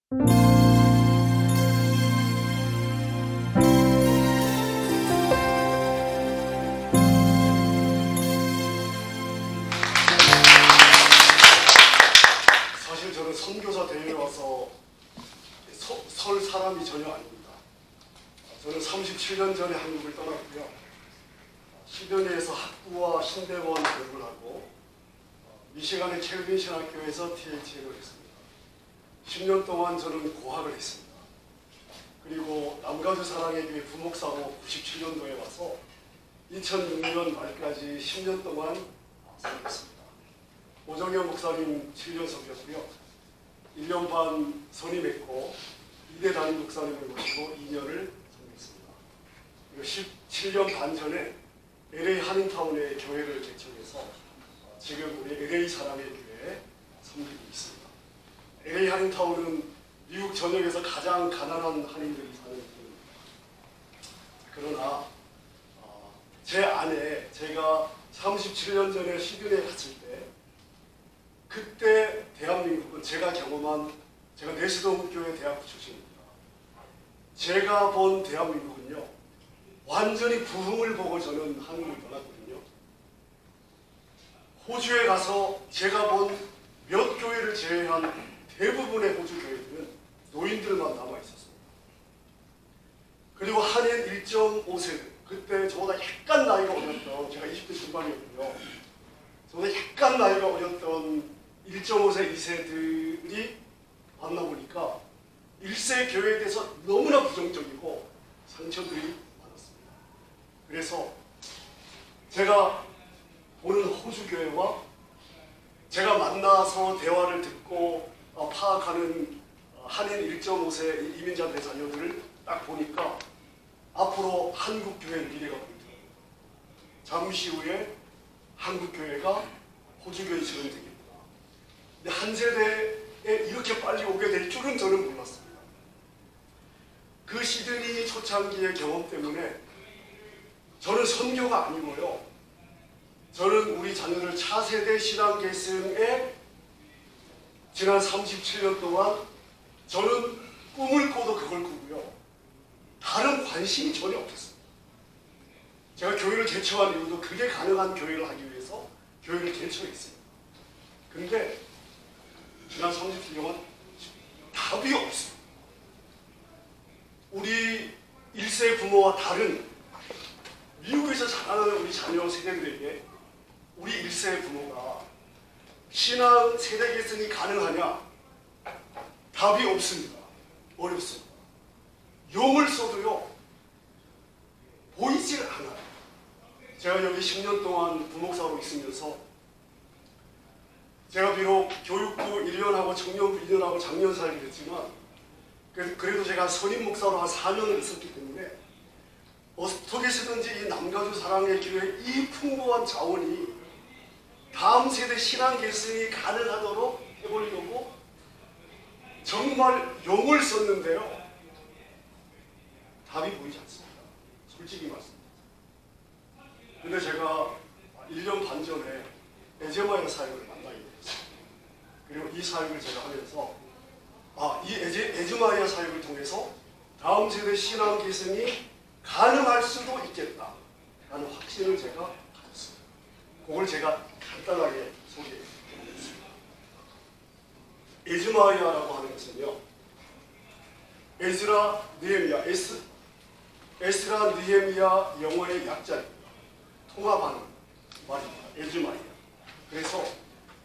사실 저는 선교사 대회에 와서 설 사람이 전혀 아닙니다. 저는 37년 전에 한국을 떠났고요. 10여 년에서 학부와 신대원 교육을 하고 미시간의 켈빈 신학교에서 TH를 했습니다. 10년 동안 저는 고학을 했습니다. 그리고 남가주 사랑의 교회 부목사로 97년도에 와서 2006년 말까지 10년 동안 섬겼습니다. 오정현 목사님 7년 섬겼고요. 1년 반 선임했고 이대 담임 목사님을 모시고 2년을 섬겼습니다. 그리고 17년 반 전에 LA 한인타운에 교회를 개척해서 지금 우리 LA 사랑의 교회에 섬기고 있습니다. LA 한인타운은 미국 전역에서 가장 가난한 한인들이 사는 곳입니다. 그러나 제 아내, 제가 37년 전에 시드니에 갔을 때 그때 대한민국은 제가 내시동교회 대학교 출신입니다. 제가 본 대한민국은요, 완전히 부흥을 보고 저는 한국을 떠났거든요. 호주에 가서 제가 본 몇 교회를 제외한 대부분의 호주 교회들은 노인들만 남아있었습니다. 그리고 한인 1.5세대, 그때 저보다 약간 나이가 어렸던, 제가 20대 중반이었군요. 저보다 약간 나이가 어렸던 1.5세, 2세들이 만나보니까 1세 교회에 대해서 너무나 부정적이고 상처들이 많았습니다. 그래서 제가 보는 호주 교회와 제가 만나서 대화를 듣고 파악하는 한인 1.5세 이민자들의 자녀들을 딱 보니까 앞으로 한국 교회의 미래가 보이더라고요. 잠시 후에 한국 교회가 호주 교회처럼 되겠구나. 근데 한 세대에 이렇게 빨리 오게 될 줄은 저는 몰랐습니다. 그 시드니 초창기의 경험 때문에 저는 선교가 아니고요. 저는 우리 자녀를 차세대 신앙 계승에 지난 37년 동안 저는 꿈을 꿔도 그걸 꾸고요. 다른 관심이 전혀 없었습니다. 제가 교회를 개척한 이유도 그게 가능한 교회를 하기 위해서 교회를 개척했습니다. 근데 지난 37년은 답이 없습니다. 우리 1세 부모와 다른 미국에서 자라는 우리 자녀 세대들에게 우리 1세 부모가 신앙 세대 계승이 가능하냐? 답이 없습니다. 어렵습니다. 용을 써도요, 보이질 않아요. 제가 여기 10년 동안 부목사로 있으면서 제가 비록 교육부 1년하고 청년부 1년하고 작년 살기를 했지만 그래도 제가 선임 목사로 한 4년을 있었기 때문에 어떻게 해서든지 이 남가주 사랑의 교회의 이 풍부한 자원이 다음 세대 신앙 계승이 가능하도록 해보려고 정말 용을 썼는데요. 답이 보이지 않습니다. 솔직히 말씀드립니다. 근데 제가 1년 반 전에 에제마야 사역을 만나게 됐어요. 그리고 이 사역을 제가 하면서 이 에즈마이아 사역을 통해서 다음 세대 신앙 계승이 가능할 수도 있겠다 라는 확신을 제가 가졌습니다. 그걸 제가 간단하게 소개해드리겠습니다. 에즈마이아라고 하는 것은요, 에스라 느헤미야, 에스라 느헤미야 영어의 약자입니다. 통합하는 말입니다. 에즈마이아. 그래서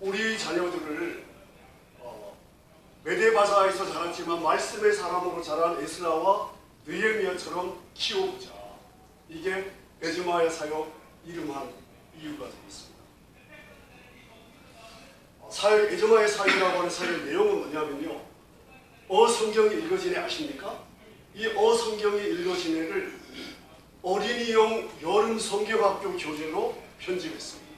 우리 자녀들을 메데바사에서 자랐지만 말씀의 사람으로 자란 에스라와 느헤미야처럼 키워보자. 이게 에즈마이아 사역 이름한 이유가 되겠습니다. 에즈마이아 사역이라고 하는 사역의 내용은 뭐냐면요, 성경이 읽어지네 아십니까? 이 성경이 읽어지네를 어린이용 여름 성경학교 교재로 편집했습니다.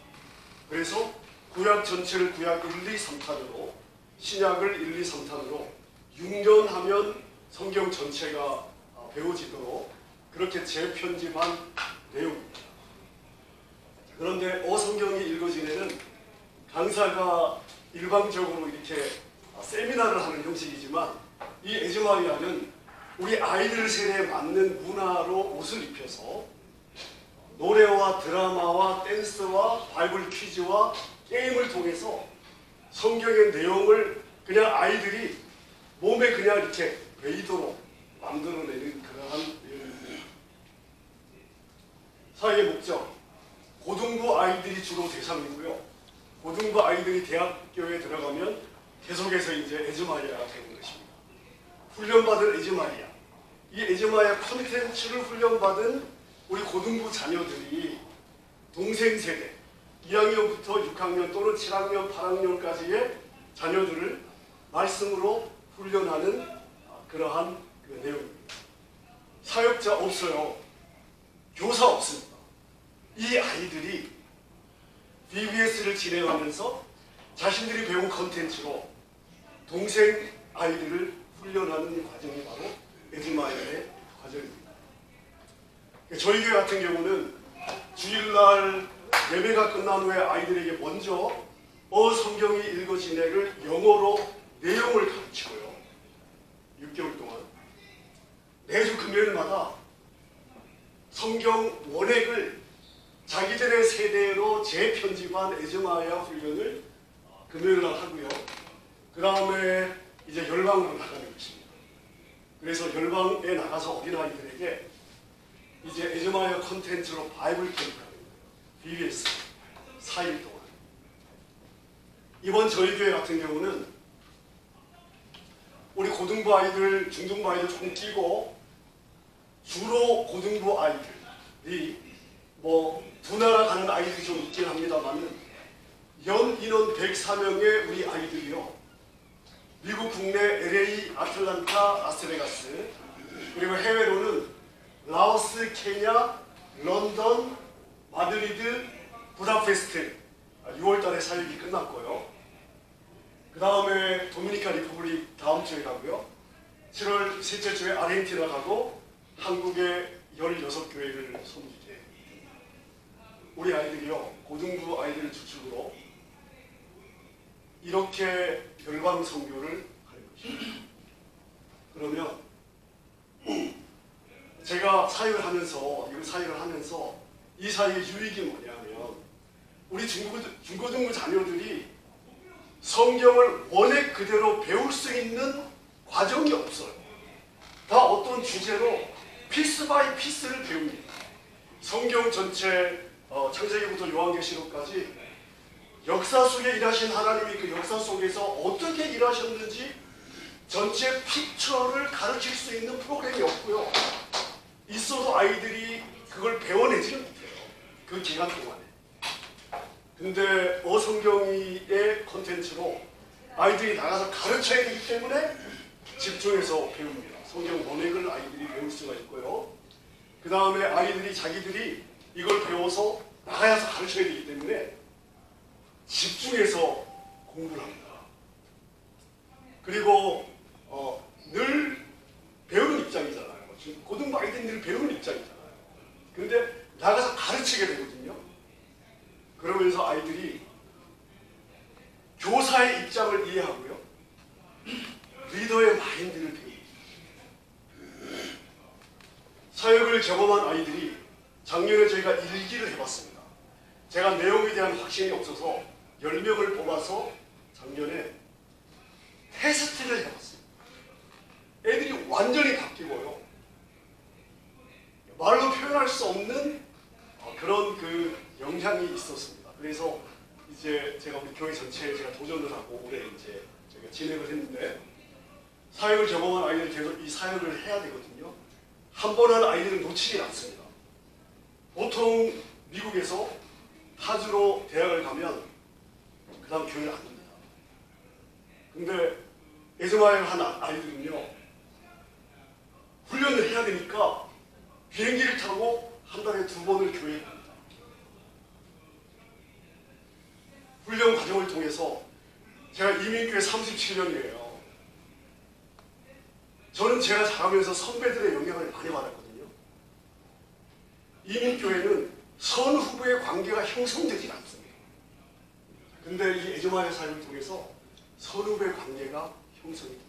그래서 구약 전체를 구약 1, 2, 3탄으로, 신약을 1, 2, 3탄으로 6년 하면 성경 전체가 배워지도록 그렇게 재편집한 내용입니다. 그런데 성경이 읽어지네는 강사가 일방적으로 이렇게 세미나를 하는 형식이지만 이 에즈마리아는 우리 아이들 세대에 맞는 문화로 옷을 입혀서 노래와 드라마와 댄스와 바이블 퀴즈와 게임을 통해서 성경의 내용을 그냥 아이들이 몸에 그냥 이렇게 베이도록 만들어내는 그러한 내용입니다. 사회의 목적, 고등부 아이들이 주로 대상이고요. 고등부 아이들이 대학교에 들어가면 계속해서 이제 에즈마리아가 되는 것입니다. 훈련받은 에즈마리아, 이 에즈마리아 콘텐츠를 훈련받은 우리 고등부 자녀들이 동생 세대, 2학년부터 6학년 또는 7학년, 8학년까지의 자녀들을 말씀으로 훈련하는 그러한 그 내용입니다. 사역자 없어요. 교사 없습니다. 이 아이들이 VBS를 진행하면서 자신들이 배운 컨텐츠로 동생 아이들을 훈련하는 과정이 바로 에즈마리아의 과정입니다. 저희 교회 같은 경우는 주일날 예배가 끝난 후에 아이들에게 먼저 성경이 읽어지네를 영어로 내용을 가르치고요. 6개월 동안 매주 금요일마다 성경 원액을 자기들의 세대로 재편집한 에즈마리아 훈련을 금요일날 하고요. 그 다음에 이제 열방으로 나가는 것입니다. 그래서 열방에 나가서 어린아이들에게 이제 에즈마리아 콘텐츠로 바이블 캠프하는 거예요. BBS 4일 동안. 이번 저희 교회 같은 경우는 우리 고등부 아이들, 중등부 아이들 조금 끼고 주로 고등부 아이들이 두 나라 가는 아이들이 좀 있긴 합니다만은 연 인원 104명의 우리 아이들이요. 미국 국내 LA, 아틀란타, 라스베가스, 그리고 해외로는 라오스, 케냐, 런던, 마드리드, 부다페스트 6월달에 사역이 끝났고요. 그 다음에 도미니카 리퍼블릭 다음 주에 가고요. 7월 셋째 주에 아르헨티나 가고 한국의 16교회를 섬기게. 우리 아이들이요, 고등부 아이들 주축으로 이렇게 열방 선교를 하는 것입니다. 그러면 제가 사역을 하면서 이 사역의 유익이 뭐냐면 우리 중고등부 자녀들이 성경을 원액 그대로 배울 수 있는 과정이 없어요. 다 어떤 주제로 피스 바이 피스를 배웁니다. 성경 전체 창세기부터 요한계시록까지 역사 속에 일하신 하나님이 그 역사 속에서 어떻게 일하셨는지 전체 픽처를 가르칠 수 있는 프로그램이 없고요. 있어도 아이들이 그걸 배워내지는 못해요. 그 기간 동안에. 근데 어성경이의 콘텐츠로 아이들이 나가서 가르쳐야 되기 때문에 집중해서 배웁니다. 성경 원액을 아이들이 배울 수가 있고요. 그 다음에 아이들이 자기들이 이걸 배워서 나가서 가르쳐야 되기 때문에 집중해서 공부를 합니다. 그리고 늘 배우는 입장이잖아요. 지금 고등부 아이들이 늘 배우는 입장이잖아요. 근데 나가서 가르치게 되거든요. 그러면서 아이들이 교사의 입장을 이해하고요. 리더의 마인드를 배웁니다. 사역을 경험한 아이들이 작년에 저희가 일기를 해봤습니다. 제가 내용에 대한 확신이 없어서 10명을 뽑아서 작년에 테스트를 해봤습니다. 애들이 완전히 바뀌고요. 말로 표현할 수 없는 그런 그 영향이 있었습니다. 그래서 이제 제가 우리 교회 전체에 제가 도전을 하고 올해 이제 저희가 진행을 했는데 사역을 경험한 아이들이 계속 이 사역을 해야 되거든요. 한 번 한 아이들은 놓치지 않습니다. 보통 미국에서 타주로 대학을 가면 그 다음 교회를 안 갑니다. 근데 에즈마리아를 한 아이들은요, 훈련을 해야 되니까 비행기를 타고 한 달에 2번을 교회에 갑니다. 훈련 과정을 통해서 제가 이민교회 37년이에요. 저는 제가 자라면서 선배들의 영향을 많이 받았거든요. 이민교회는 선후부의 관계가 형성되지 않습니다. 근데 이 에즈마리아 사역을 통해서 선후부의 관계가 형성이 됩니다.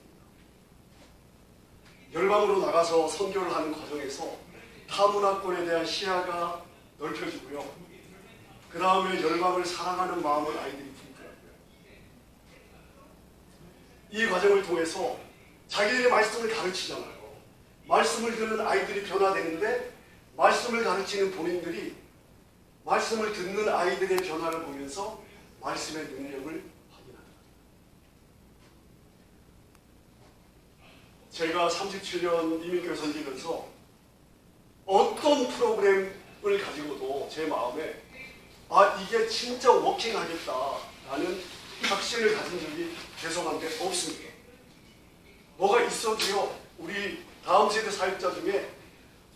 열방으로 나가서 선교를 하는 과정에서 타문화권에 대한 시야가 넓혀지고요. 그 다음에 열방을 사랑하는 마음을 아이들이 품더라고요. 이 과정을 통해서 자기들의 말씀을 가르치잖아요. 말씀을 듣는 아이들이 변화되는데 말씀을 가르치는 본인들이 말씀을 듣는 아이들의 변화를 보면서 말씀의 능력을 확인합니다. 제가 37년 이민교회 섬기면서 어떤 프로그램을 가지고도 제 마음에 이게 진짜 워킹하겠다라는 확신을 가진 적이 죄송한데 없습니다. 뭐가 있어도요, 우리 다음 세대 사역자 중에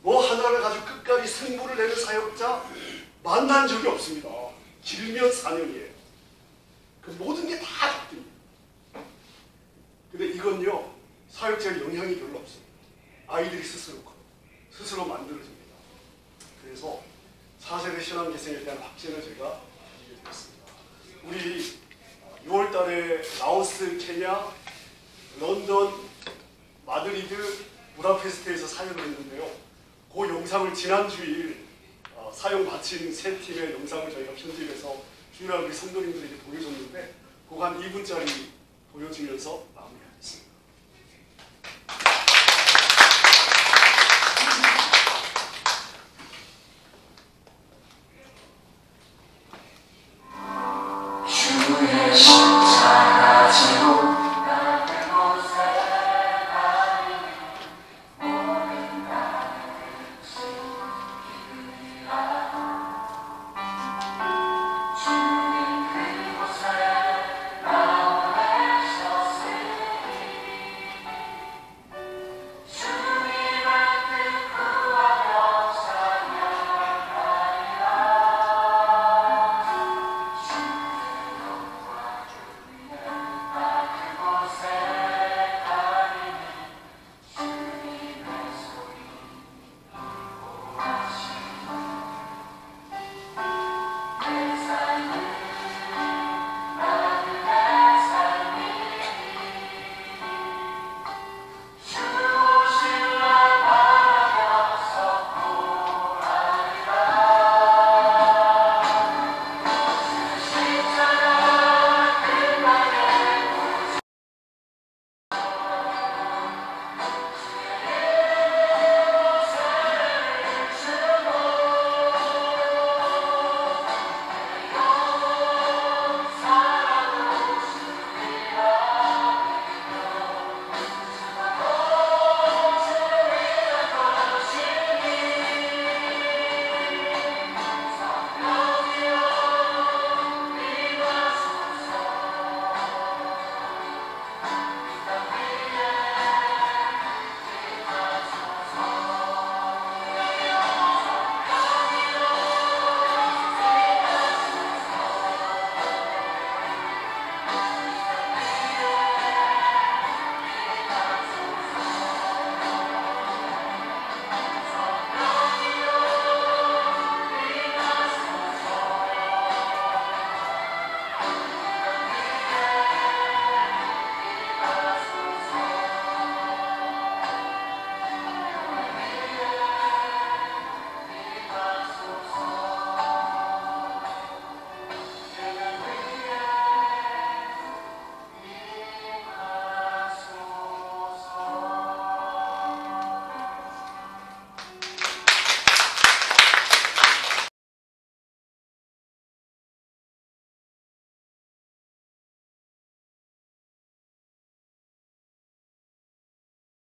뭐 하나를 가지고 끝까지 승부를 내는 사역자 만난 적이 없습니다. 길면 4년이에요. 그 모든 게 다 바뀝니다. 근데 이건요, 사역자의 영향이 별로 없어요. 아이들이 스스로 만들어집니다. 그래서 4세대 신앙계생에 대한 확신을 제가 가지게 되었습니다. 우리 6월 달에 라오스, 케냐, 런던, 마드리드, 부다페스트에서 사역을 했는데요. 그 영상을 지난 주일 사역 마친 세 팀의 영상을 저희가 편집해서 주일날 우리 성도님들에게 보여줬는데 그거 한 2분짜리 보여주면서 마무리합니다.